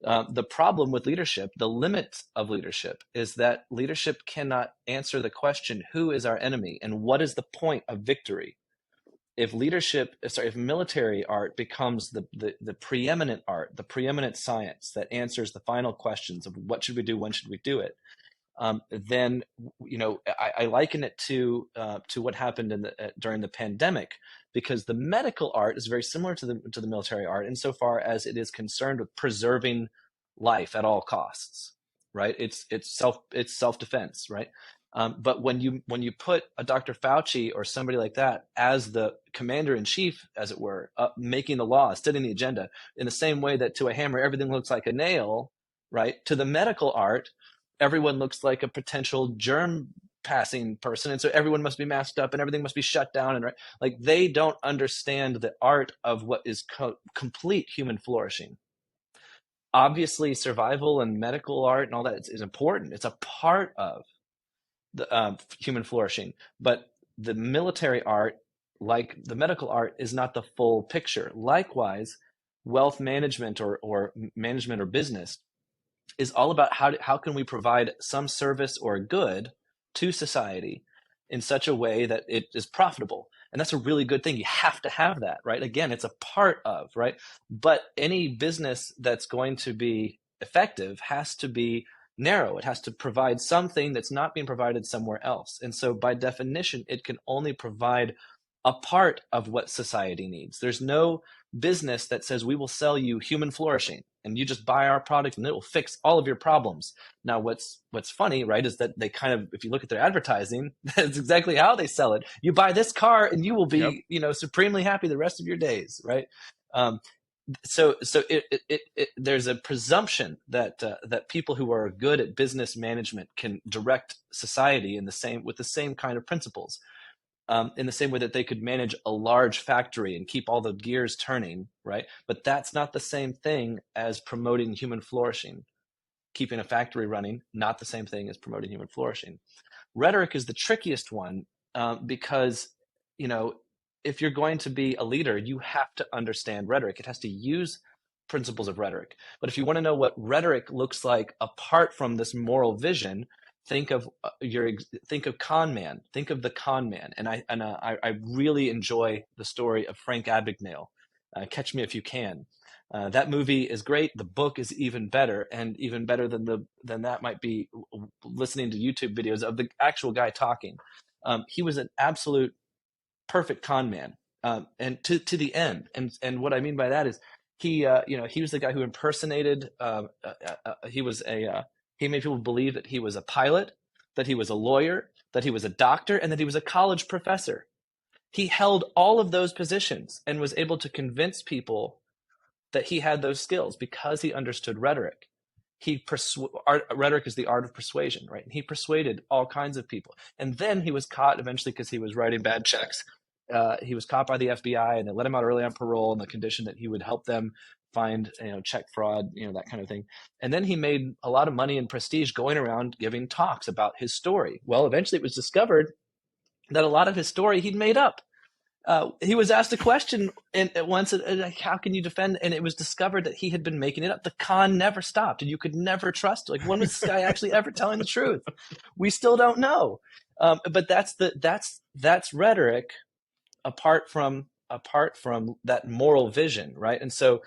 The problem with leadership, the limit of leadership, is that leadership cannot answer the question, who is our enemy and what is the point of victory? If military art becomes the preeminent art, the preeminent science that answers the final questions of what should we do, when should we do it, then I liken it to what happened during the pandemic, because the medical art is very similar to the military art insofar as it is concerned with preserving life at all costs, right? It's self defense, right? But when you put a Dr. Fauci or somebody like that as the commander in chief, as it were, making the laws, setting the agenda, in the same way that to a hammer everything looks like a nail, right? To the medical art, everyone looks like a potential germ passing person, and so everyone must be masked up and everything must be shut down, and right, like they don't understand the art of what is complete human flourishing. Obviously, survival and medical art and all that is important. It's a part of the human flourishing, but the military art, like the medical art, is not the full picture. Likewise, wealth management or management or business is all about how can we provide some service or good to society in such a way that it is profitable. And that's a really good thing. You have to have that, right? Again, it's a part of, right? But any business that's going to be effective has to be narrow. It has to provide something that's not being provided somewhere else. And so by definition, it can only provide a part of what society needs. There's no business that says we will sell you human flourishing and you just buy our product and it will fix all of your problems. Now, what's funny, right, is that they kind of, if you look at their advertising, that's exactly how they sell it. You buy this car and you will Yep. be, supremely happy the rest of your days, right? So there's a presumption that people who are good at business management can direct society with the same kind of principles. In the same way that they could manage a large factory and keep all the gears turning, right? But that's not the same thing as promoting human flourishing. Keeping a factory running, not the same thing as promoting human flourishing. Rhetoric is the trickiest one because if you're going to be a leader, you have to understand rhetoric. It has to use principles of rhetoric. But if you want to know what rhetoric looks like apart from this moral vision, think of con man. Think of the con man. And I really enjoy the story of Frank Abagnale. Catch Me If You Can. That movie is great. The book is even better, and even better than that might be listening to YouTube videos of the actual guy talking. He was an absolute perfect con man, and to the end. And what I mean by that is he was the guy who impersonated. He made people believe that he was a pilot, that he was a lawyer, that he was a doctor, and that he was a college professor. He held all of those positions and was able to convince people that he had those skills because he understood rhetoric. Rhetoric is the art of persuasion, right? And he persuaded all kinds of people. And then he was caught eventually because he was writing bad checks. He was caught by the FBI, and they let him out early on parole on the condition that he would help them find, check fraud, that kind of thing. And then he made a lot of money and prestige going around giving talks about his story. Well, eventually it was discovered that a lot of his story he'd made up. He was asked a question once, how can you defend? And it was discovered that he had been making it up. The con never stopped, and you could never trust. Like, when was this guy actually ever telling the truth? We still don't know. But that's rhetoric apart from that moral vision, right? And so,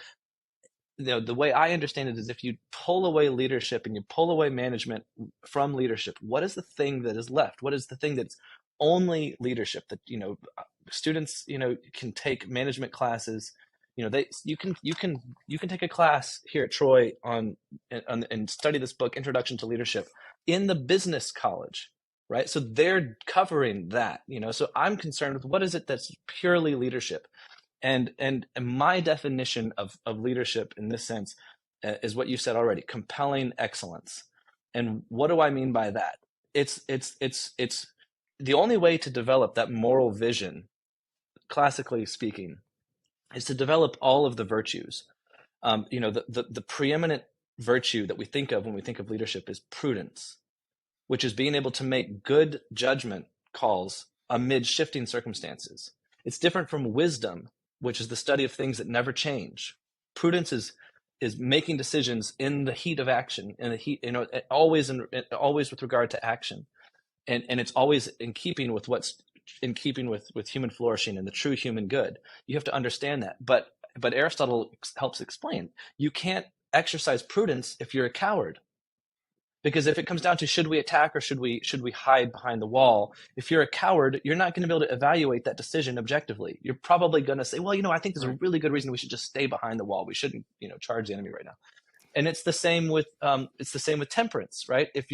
the way I understand it is, if you pull away leadership and you pull away management from leadership, what is the thing that is left? What is the thing that's only leadership? That students can take management classes. You can take a class here at Troy and study this book, Introduction to Leadership, in the business college, right? So they're covering that. So I'm concerned with, what is it that's purely leadership? And my definition of leadership in this sense is what you said already: compelling excellence. And what do I mean by that? It's the only way to develop that moral vision, classically speaking, is to develop all of the virtues. The preeminent virtue that we think of when we think of leadership is prudence, which is being able to make good judgment calls amid shifting circumstances. It's different from wisdom, which is the study of things that never change. Prudence is making decisions in the heat of action, in the heat, always with regard to action. And it's always in keeping with with human flourishing and the true human good. You have to understand that. But Aristotle helps explain, you can't exercise prudence if you're a coward. Because if it comes down to, should we attack or should we hide behind the wall, if you're a coward, you're not going to be able to evaluate that decision objectively. You're probably going to say, well, I think there's a really good reason we should just stay behind the wall. We shouldn't, charge the enemy right now. And it's the same with temperance, right? If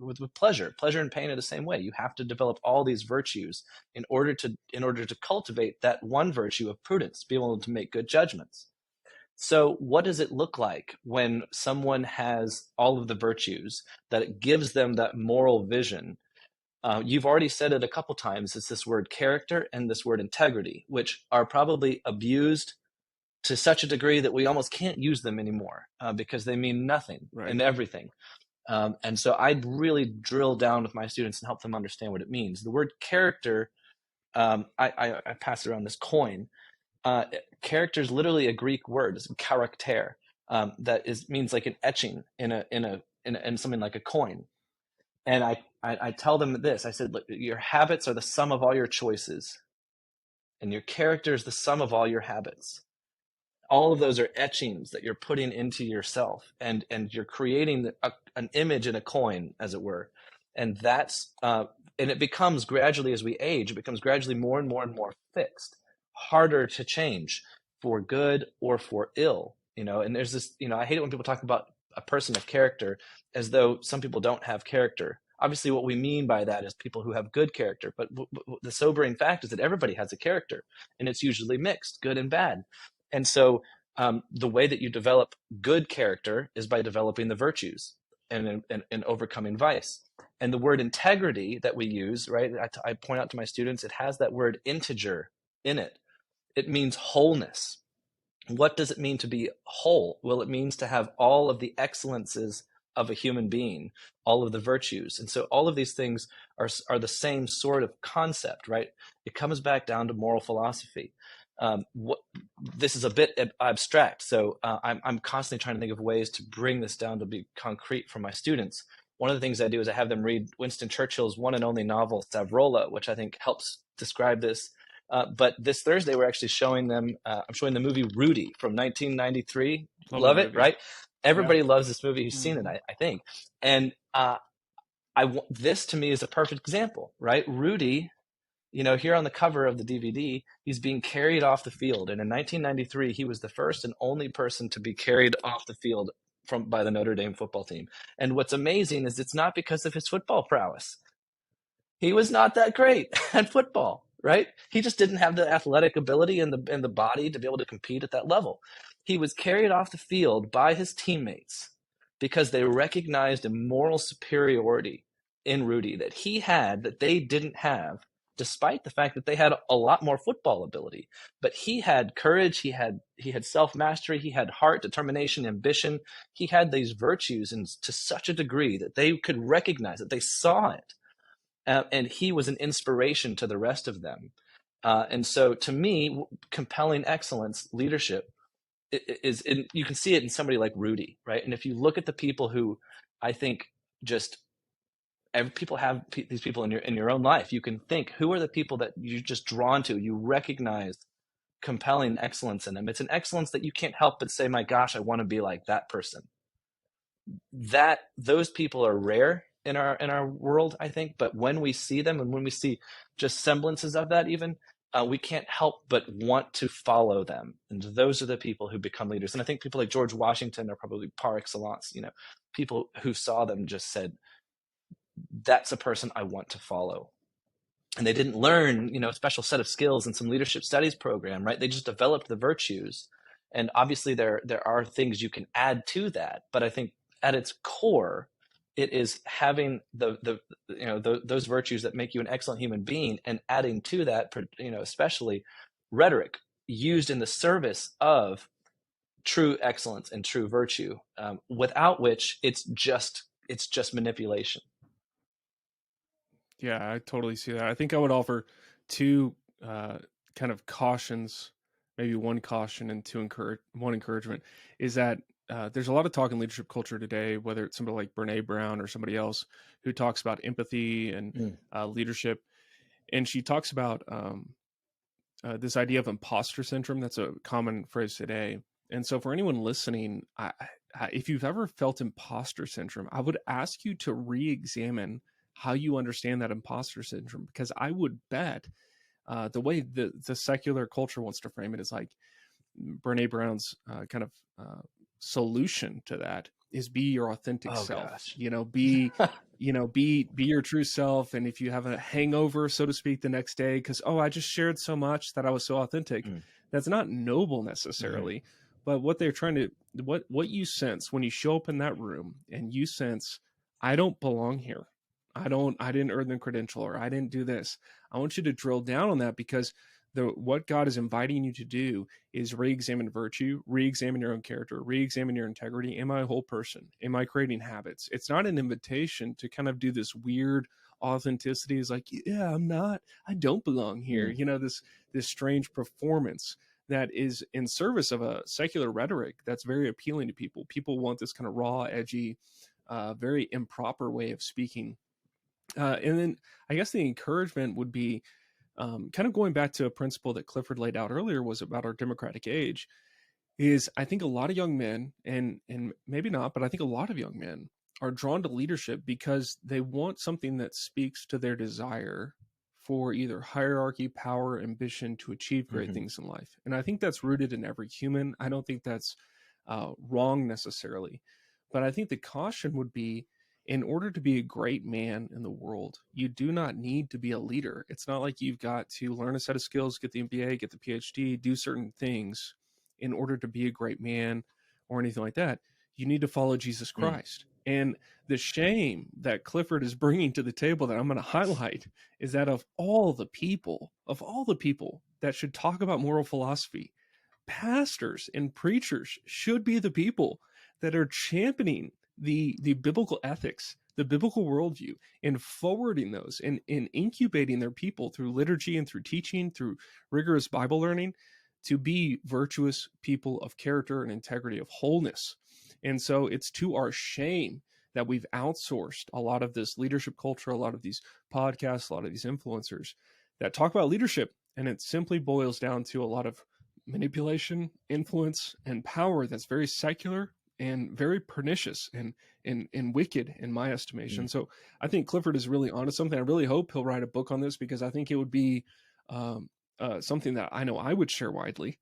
with pleasure and pain are the same way. You have to develop all these virtues in order to cultivate that one virtue of prudence, be able to make good judgments. So what does it look like when someone has all of the virtues, that it gives them that moral vision? You've already said it a couple times. It's this word character and this word integrity, which are probably abused to such a degree that we almost can't use them anymore because they mean nothing and everything. And so I'd really drill down with my students and help them understand what it means. The word character, I pass around this coin. Character is literally a Greek word. It's character, that means like an etching in something like a coin. And I tell them this. I said, look, your habits are the sum of all your choices, and your character is the sum of all your habits. All of those are etchings that you're putting into yourself, and you're creating an image in a coin, as it were. And that's and it becomes gradually, as we age, it becomes gradually more and more and more fixed, harder to change for good or for ill. And there's this, I hate it when people talk about a person of character as though some people don't have character. Obviously, what we mean by that is people who have good character. But the sobering fact is that everybody has a character, and it's usually mixed, good and bad. And so the way that you develop good character is by developing the virtues and overcoming vice. And the word integrity that we use, right, I point out to my students, it has that word integer in it. It means wholeness. What does it mean to be whole? Well, it means to have all of the excellences of a human being, all of the virtues. And so all of these things are the same sort of concept, right? It comes back down to moral philosophy. What this is a bit abstract, so I'm constantly trying to think of ways to bring this down to be concrete for my students. One of the things I do is I have them read Winston Churchill's one and only novel, Savrola, which I think helps describe this. But this Thursday, we're actually showing them, I'm showing the movie Rudy from 1993. Love that Love it, movie. right? Yeah. Everybody loves this movie who's seen it, Mhm. I think. And this to me is a perfect example, right? Rudy, here on the cover of the DVD, he's being carried off the field. And in 1993, he was the first and only person to be carried off the field by the Notre Dame football team. And what's amazing is it's not because of his football prowess. He was not that great at football, right? He just didn't have the athletic ability and the body to be able to compete at that level. He was carried off the field by his teammates because they recognized a moral superiority in Rudy that he had that they didn't have, despite the fact that they had a lot more football ability. But he had courage, he had self-mastery, he had heart, determination, ambition. He had these virtues to such a degree that they could recognize it, they saw it. And he was an inspiration to the rest of them. And so, to me, compelling excellence leadership you can see it in somebody like Rudy, right? And if you look at the people who I think just people have these people in your own life, you can think, who are the people that you're just drawn to? You recognize compelling excellence in them. It's an excellence that you can't help but say, my gosh, I want to be like that person. That those people are rare in our world, I think. But when we see them, and when we see just semblances of that, even we can't help but want to follow them. And those are the people who become leaders. And I think people like George Washington are probably par excellence. People who saw them just said, "That's a person I want to follow." And they didn't learn, a special set of skills in some leadership studies program, right? They just developed the virtues. And obviously there are things you can add to that, but I think at its core, it is having those virtues that make you an excellent human being, and adding to that, especially rhetoric used in the service of true excellence and true virtue, without which it's just manipulation. Yeah, I totally see that. I think I would offer two kind of cautions, maybe one caution and one encouragement, is that there's a lot of talk in leadership culture today, whether it's somebody like Brene Brown or somebody else who talks about empathy and Mm. leadership. And she talks about this idea of imposter syndrome. That's a common phrase today. And so for anyone listening, if you've ever felt imposter syndrome, I would ask you to re-examine how you understand that imposter syndrome, because I would bet the way the secular culture wants to frame it is like Brene Brown's kind of solution to that is be your authentic Oh self. gosh. Be your true self. And if you have a hangover, so to speak, the next day because I just shared so much that I was so authentic, Mm. that's not noble Mm-hmm. necessarily. But what they're trying to what you sense when you show up in that room and you sense, I don't belong here, I didn't earn the credential, or I didn't do this. I want you to drill down on that, because what God is inviting you to do is re-examine virtue, re-examine your own character, re-examine your integrity. Am I a whole person? Am I creating habits? It's not an invitation to kind of do this weird authenticity. Is like, yeah, I don't belong here. Mm. This strange performance that is in service of a secular rhetoric that's very appealing to people. People want this kind of raw, edgy, very improper way of speaking. And then I guess the encouragement would be kind of going back to a principle that Clifford laid out earlier, was about our democratic age. Is I think a lot of young men, and maybe not, but I think a lot of young men are drawn to leadership because they want something that speaks to their desire for either hierarchy, power, ambition to achieve great Mm-hmm. things in life. And I think that's rooted in every human. I don't think that's wrong necessarily. But I think the caution would be, in order to be a great man in the world, you do not need to be a leader. It's not like you've got to learn a set of skills, get the MBA, get the PhD, do certain things in order to be a great man or anything like that. You need to follow Jesus Mm. Christ. And the shame that Clifford is bringing to the table that I'm going to highlight is that of all the people that should talk about moral philosophy, pastors and preachers should be the people that are championing the biblical ethics, the biblical worldview, and forwarding those and incubating their people through liturgy and through teaching, through rigorous Bible learning, to be virtuous people of character and integrity, of wholeness. And so it's to our shame that we've outsourced a lot of this leadership culture, a lot of these podcasts, a lot of these influencers that talk about leadership. And it simply boils down to a lot of manipulation, influence, and power that's very secular and very pernicious and wicked in my estimation. Mm. So I think Clifford is really onto something. I really hope he'll write a book on this, because I think it would be something that I know I would share widely.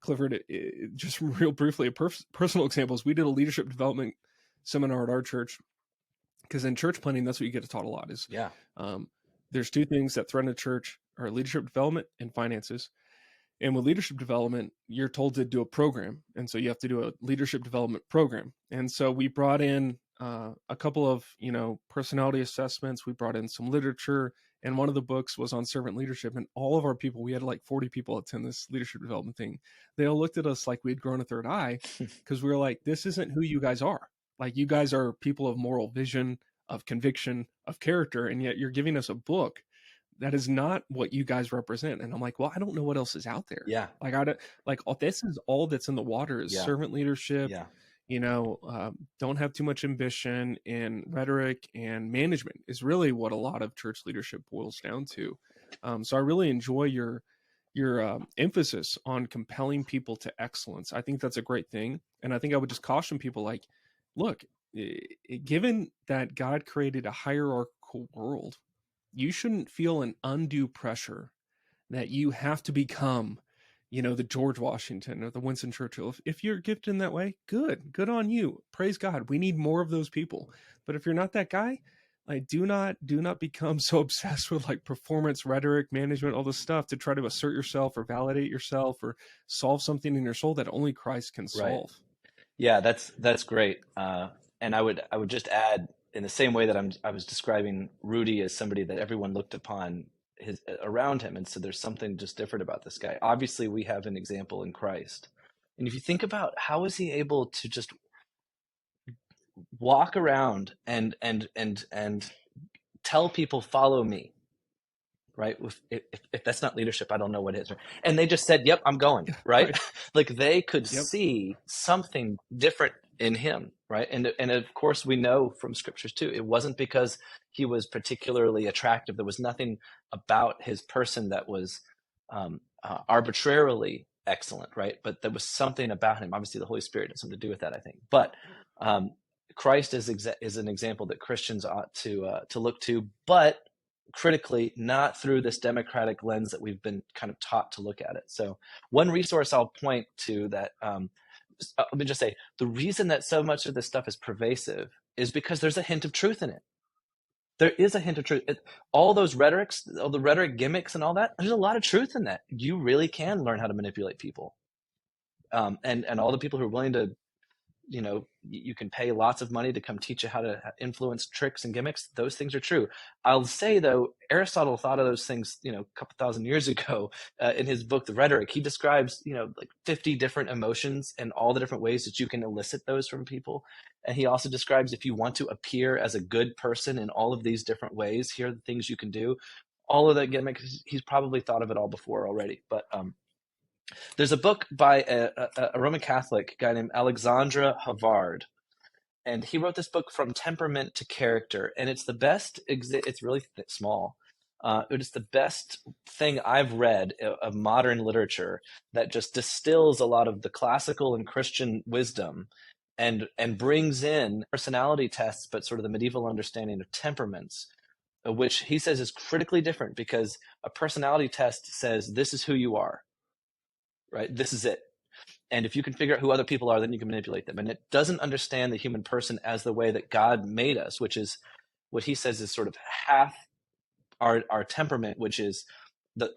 Clifford, just real briefly, a personal example is we did a leadership development seminar at our church, because in church planning, that's what you get taught a lot is Yeah. there's two things that threaten a church are leadership development and finances. And with leadership development, you're told to do a program. And so you have to do a leadership development program. And so we brought in a couple of, personality assessments. We brought in some literature, and one of the books was on servant leadership. And all of our people, we had like 40 people attend this leadership development thing. They all looked at us like we'd grown a third eye, because we were like, this isn't who you guys are. Like, you guys are people of moral vision, of conviction, of character. And yet you're giving us a book that is not what you guys represent. And I'm like, well, I don't know what else is out there. Yeah. Like, this is all that's in the water is servant leadership, Yeah. Don't have too much ambition, and rhetoric and management is really what a lot of church leadership boils down to. So I really enjoy your emphasis on compelling people to excellence. I think that's a great thing. And I think I would just caution people, like, look, given that God created a hierarchical world, you shouldn't feel an undue pressure that you have to become, the George Washington or the Winston Churchill. If you're gifted in that way, good on you. Praise God. We need more of those people. But if you're not that guy, like, do not become so obsessed with like performance, rhetoric, management, all this stuff to try to assert yourself or validate yourself or solve something in your soul that only Christ can solve. Right. Yeah, that's great. And I would just add, in the same way that I was describing Rudy as somebody that everyone looked upon around him, and so there's something just different about this guy. Obviously, we have an example in Christ, and if you think about how is he able to just walk around and tell people, follow me, right? If that's not leadership, I don't know what is. And they just said, yep, I'm going, right? Like, they could see something different in him, right? And of course, we know from scriptures too, it wasn't because he was particularly attractive. There was nothing about his person that was arbitrarily excellent, right? But there was something about him. Obviously, the Holy Spirit has something to do with that, I think. But Christ is an example that Christians ought to look to, but critically, not through this democratic lens that we've been kind of taught to look at it. So one resource I'll point to that, let me just say, the reason that so much of this stuff is pervasive is because there's a hint of truth in it. There is a hint of truth. All those rhetorics, all the rhetoric gimmicks and all that, there's a lot of truth in that. You really can learn how to manipulate people. And all the people who are willing to, you can pay lots of money to come teach you how to influence tricks and gimmicks. Those things are true. I'll say, though, Aristotle thought of those things, a couple thousand years ago in his book, The Rhetoric. He describes, like 50 different emotions and all the different ways that you can elicit those from people. And he also describes, if you want to appear as a good person in all of these different ways, here are the things you can do. All of that gimmick, he's probably thought of it all before already. But there's a book by a Roman Catholic guy named Alexandre Havard, and he wrote this book, From Temperament to Character, and it's the best. It's really small. It is the best thing I've read of modern literature that just distills a lot of the classical and Christian wisdom and brings in personality tests, but sort of the medieval understanding of temperaments, which he says is critically different, because a personality test says this is who you are. Right? This is it. And if you can figure out who other people are, then you can manipulate them. And it doesn't understand the human person as the way that God made us, which is what he says is sort of half our temperament, which is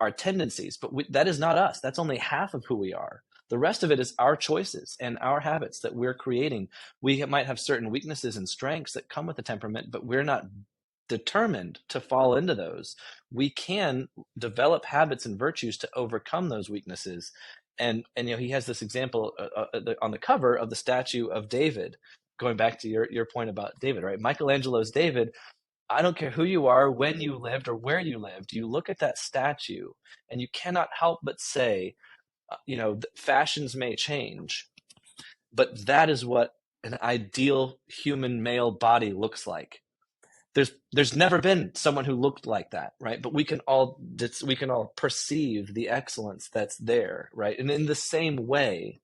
our tendencies. But that is not us. That's only half of who we are. The rest of it is our choices and our habits that we're creating. We might have certain weaknesses and strengths that come with the temperament, but we're not determined to fall into those. We can develop habits and virtues to overcome those weaknesses. And he has this example on the cover of the statue of David going back to your point about David, right? Michelangelo's David, I don't care who you are, when you lived, or where you lived, you look at that statue and you cannot help but say, fashions may change, but that is what an ideal human male body looks like. There's never been someone who looked like that, right? But we can all perceive the excellence that's there, right? And in the same way,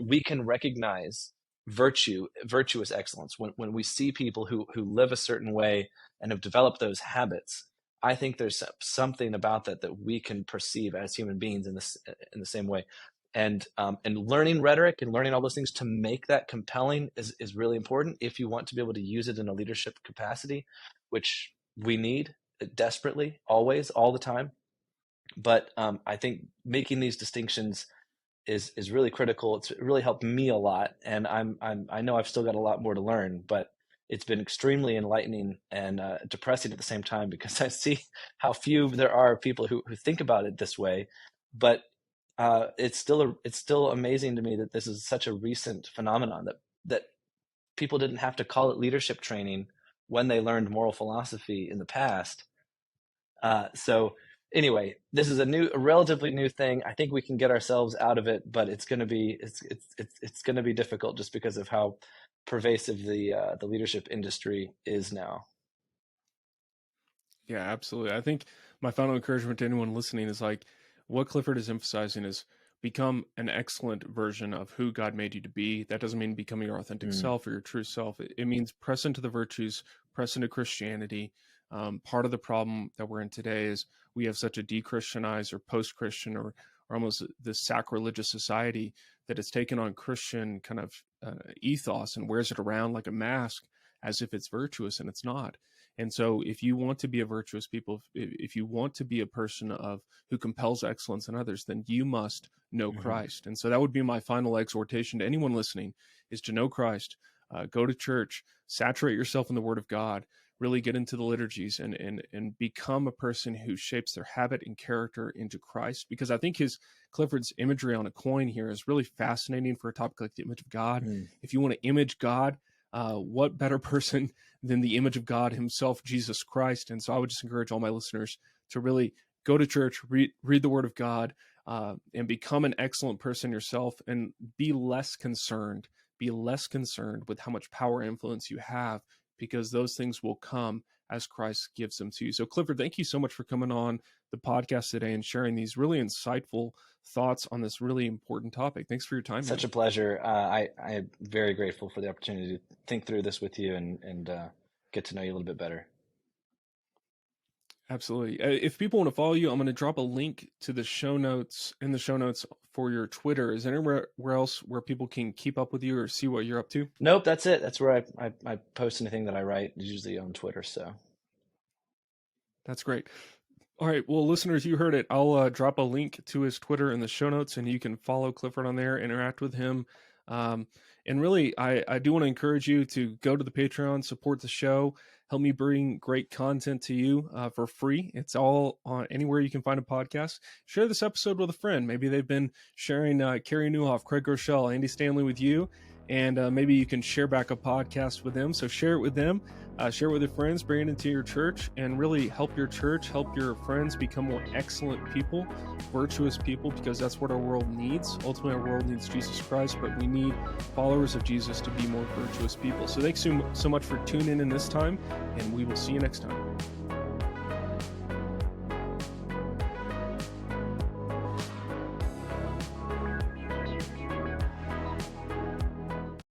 we can recognize virtuous excellence when we see people who live a certain way and have developed those habits. I think there's something about that we can perceive as human beings in the same way. And learning rhetoric and learning all those things to make that compelling is really important if you want to be able to use it in a leadership capacity, which we need desperately, always, all the time. But I think making these distinctions is really critical. It's really helped me a lot, and I know I've still got a lot more to learn, but it's been extremely enlightening and depressing at the same time, because I see how few there are people who think about it this way. But it's still amazing to me that this is such a recent phenomenon, that people didn't have to call it leadership training when they learned moral philosophy in the past. So anyway, this is a relatively new thing. I think we can get ourselves out of it, but it's going to be difficult just because of how pervasive the leadership industry is now. Yeah, absolutely. I think my final encouragement to anyone listening is like what Clifford is emphasizing is become an excellent version of who God made you to be. That doesn't mean becoming your authentic self or your true self. It means press into the virtues, press into Christianity. Part of the problem that we're in today is we have such a de-Christianized or post-Christian or almost this sacrilegious society that has taken on Christian kind of ethos and wears it around like a mask as if it's virtuous, and it's not. And so if you want to be a virtuous people, if you want to be a person who compels excellence in others, then you must know Christ. And so that would be my final exhortation to anyone listening, is to know Christ, go to church, saturate yourself in the Word of God, really get into the liturgies and become a person who shapes their habit and character into Christ. Because I think Clifford's imagery on a coin here is really fascinating for a topic like the image of God. If you want to image God, what better person than the image of God himself, Jesus Christ? And so I would just encourage all my listeners to really go to church, read the Word of God, and become an excellent person yourself, and be less concerned with how much power and influence you have, because those things will come as Christ gives them to you. So Clifford, thank you so much for coming on the podcast today and sharing these really insightful thoughts on this really important topic. Thanks for your time. Such a pleasure. I'm very grateful for the opportunity to think through this with you and get to know you a little bit better. Absolutely. If people want to follow you, I'm going to drop a link to the show notes for your Twitter. Is there anywhere else where people can keep up with you or see what you're up to? Nope, that's it. That's where I post anything that I write, usually on Twitter. So that's great. All right. Well, listeners, you heard it. I'll drop a link to his Twitter in the show notes, and you can follow Clifford on there, interact with him. And really, I do want to encourage you to go to the Patreon, support the show, help me bring great content to you for free. It's all on anywhere you can find a podcast. Share this episode with a friend. Maybe they've been sharing Carrie Newhoff, Craig Rochelle, Andy Stanley with you, and maybe you can share back a podcast with them. So share it with them. Share it with your friends, bring it into your church, and really help your church, help your friends become more excellent people, virtuous people, because that's what our world needs. Ultimately, our world needs Jesus Christ, but we need followers of Jesus to be more virtuous people. So thanks so much for tuning in this time, and we will see you next time.